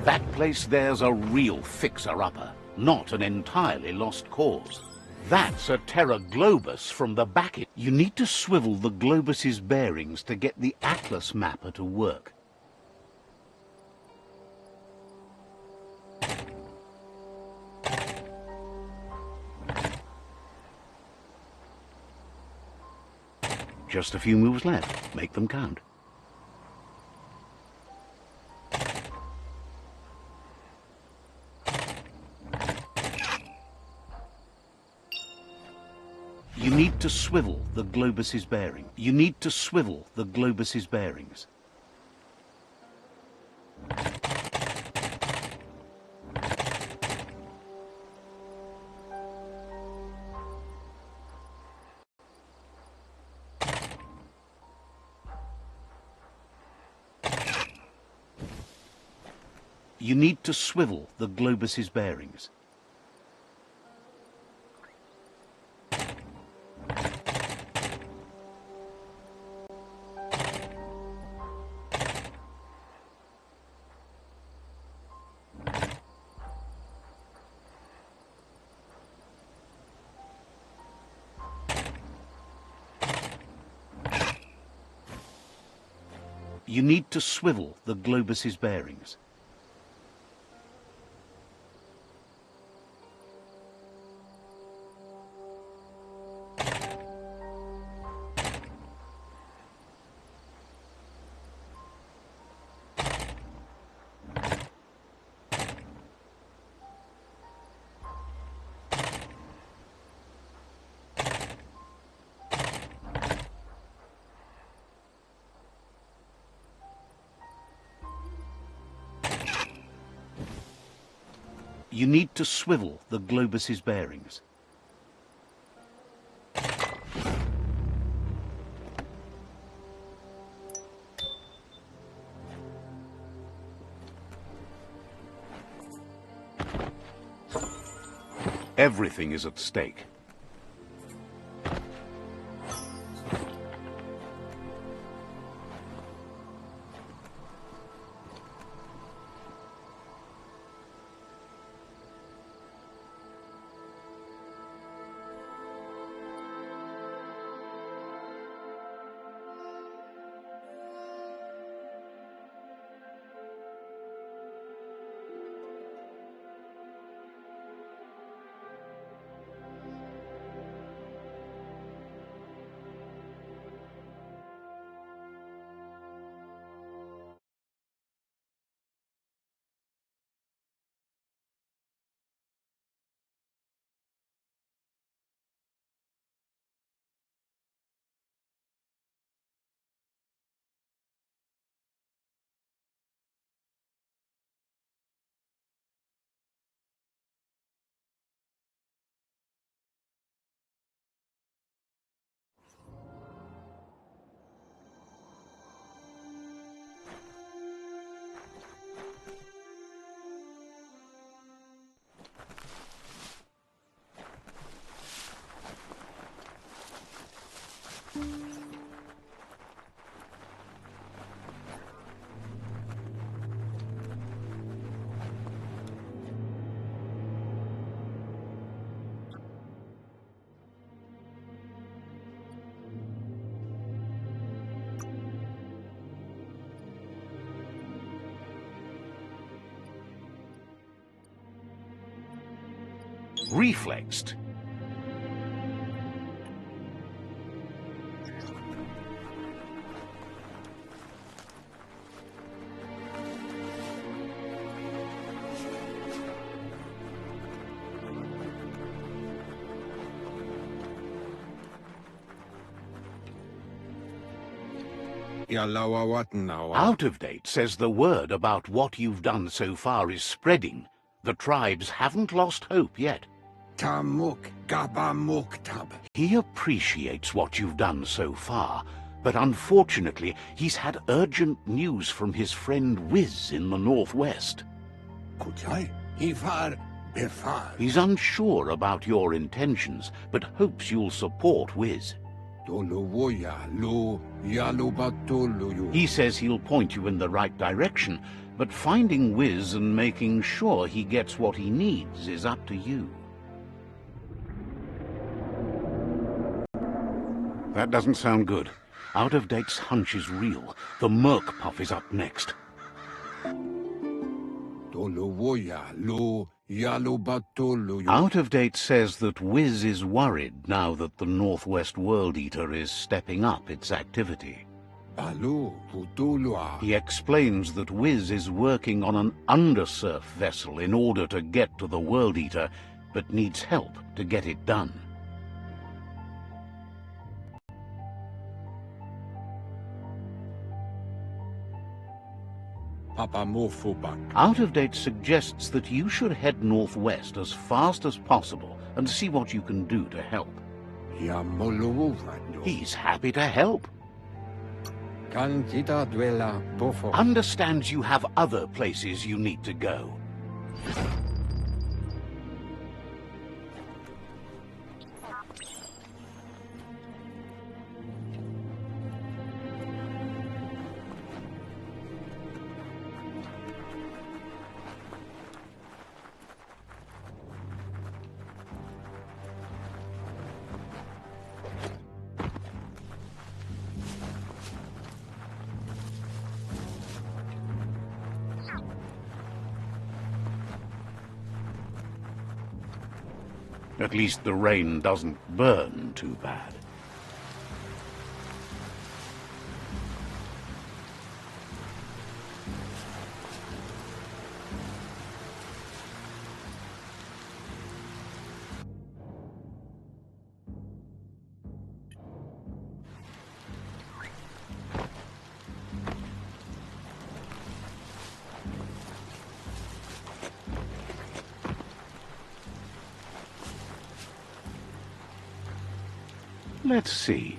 That place there's a real fixer-upper, not an entirely lost cause. That's a Terra Globus from the back. You need to swivel the Globus's bearings to get the Atlas mapper to work. Just a few moves left. Make them count. You need to swivel the Globus's bearing. You need to swivel the Globus's bearings. You need to swivel the Globus's bearings. You need to swivel the Globus's bearings. You need to swivel the Globus's bearings. Everything is at stake. Reflexed. Out of date says the word about what you've done so far is spreading. The tribes haven't lost hope yet. He appreciates what you've done so far, but unfortunately he's had urgent news from his friend Wiz in the northwest. He's unsure about your intentions, but hopes you'll support Wiz. He says he'll point you in the right direction, But finding Wiz and making sure he gets what he needs is up to you. That doesn't sound good. Out-of-Date's hunch is real. The Merc Puff is up next. Out-of-Date says that Wiz is worried now that the Northwest World Eater is stepping up its activity. He explains that Wiz is working on an undersurf vessel in order to get to the World Eater, but needs help to get it done. Out-of-Date suggests that you should head northwest as fast as possible and see what you can do to help. He's happy to help. Understands you have other places you need to go. At least the rain doesn't burn too bad. Let's see.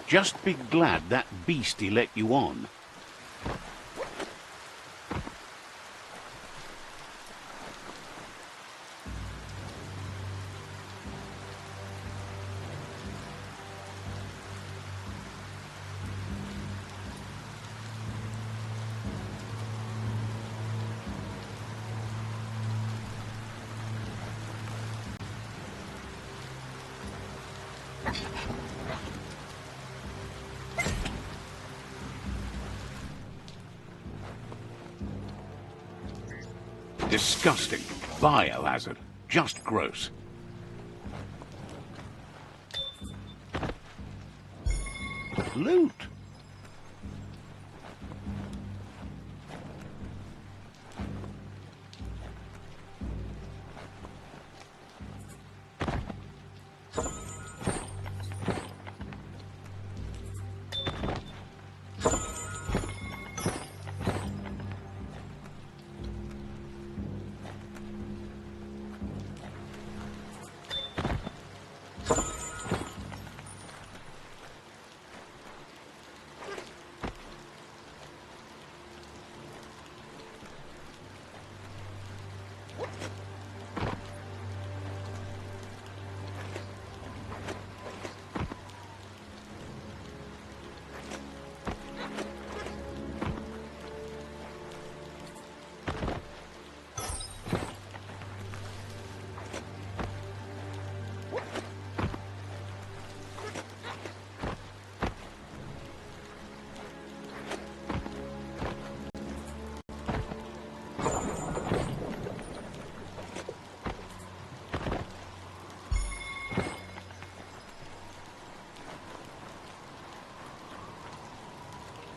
Just be glad that beastie let you on. Disgusting. Biohazard. Just gross. Loot.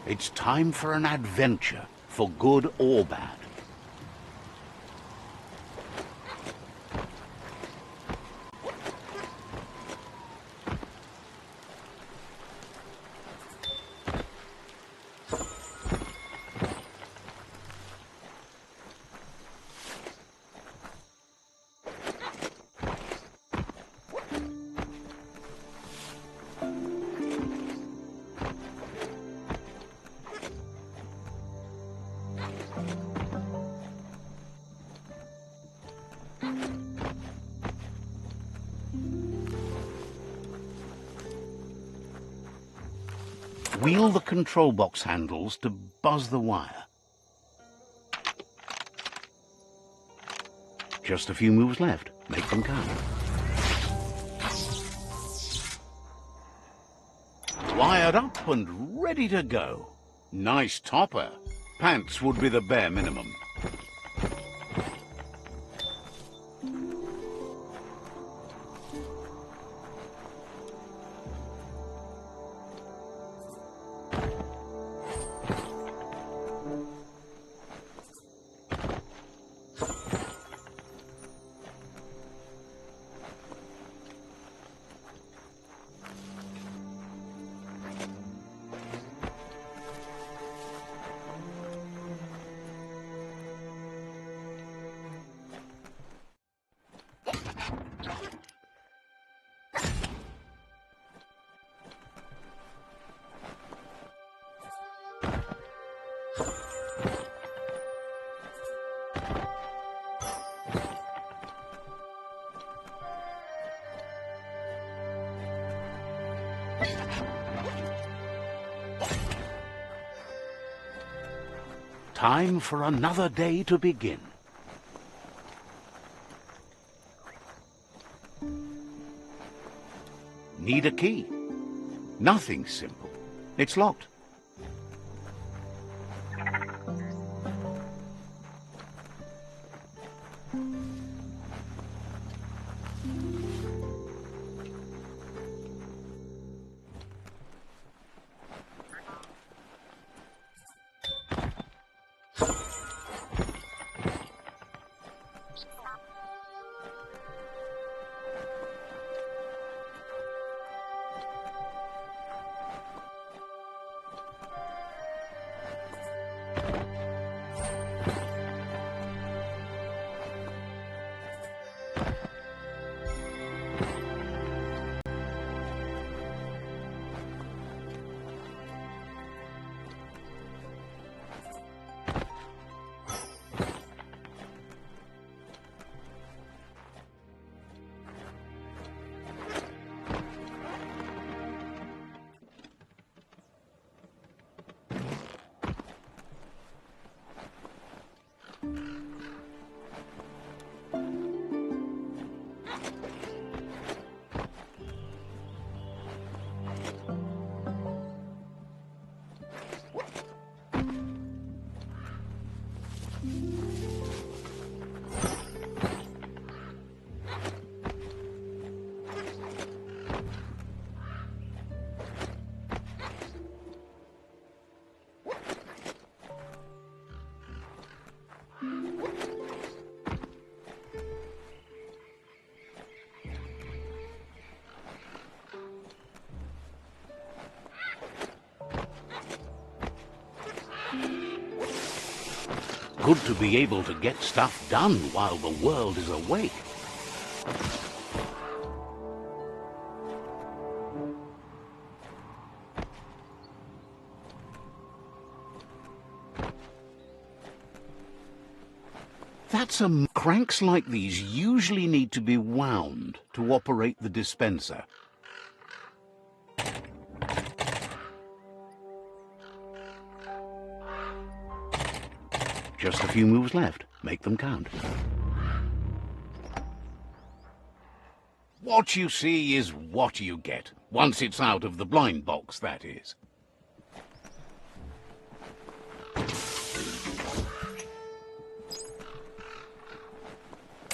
It's time for an adventure, for good or bad. Wheel the control box handles to buzz the wire. Just a few moves left. Make them count. Wired up and ready to go. Nice topper. Pants would be the bare minimum. Time for another day to begin. Need a key? Nothing simple. It's locked. Good to be able to get stuff done while the world is awake. Cranks like these usually need to be wound to operate the dispenser. Just a few moves left. Make them count. What you see is what you get. Once it's out of the blind box, that is.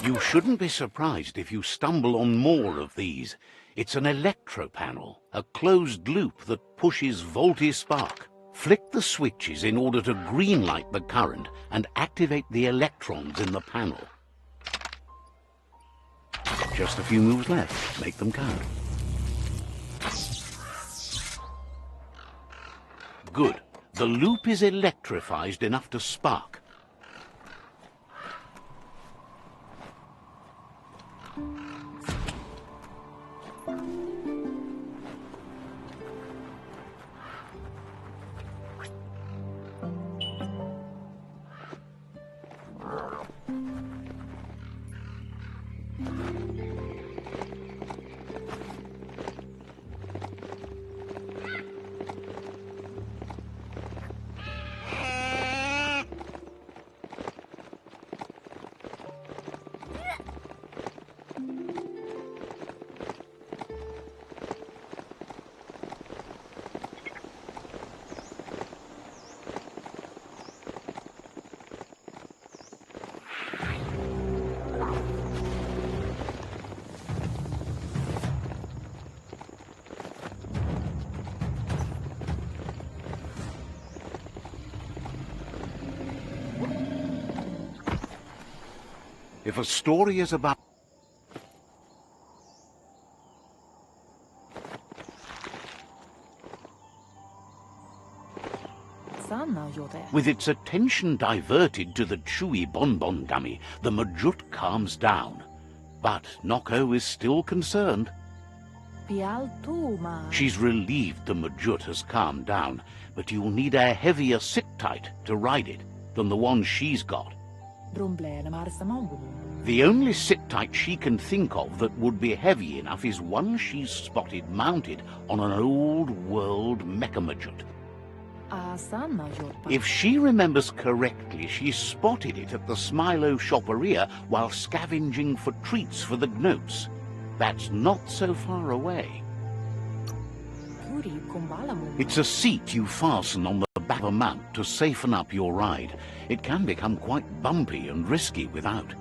You shouldn't be surprised if you stumble on more of these. It's an electro panel, a closed loop that pushes voltage spark. Flick the switches in order to green-light the current and activate the electrons in the panel. Just a few moves left. Make them count. Good. The loop is electrified enough to spark. If a story is about with its attention diverted to the chewy bonbon gummy, the Majut calms down. But Noko is still concerned. She's relieved the Majut has calmed down, but you'll need a heavier sit-tight to ride it than the one she's got. The only sit-tight she can think of that would be heavy enough is one she's spotted mounted on an old-world Mecha-Majut. If she remembers correctly, she spotted it at the Smilo Shopperia while scavenging for treats for the Gnopes. That's not so far away. It's a seat you fasten on the back of a mount to safeten up your ride. It can become quite bumpy and risky without.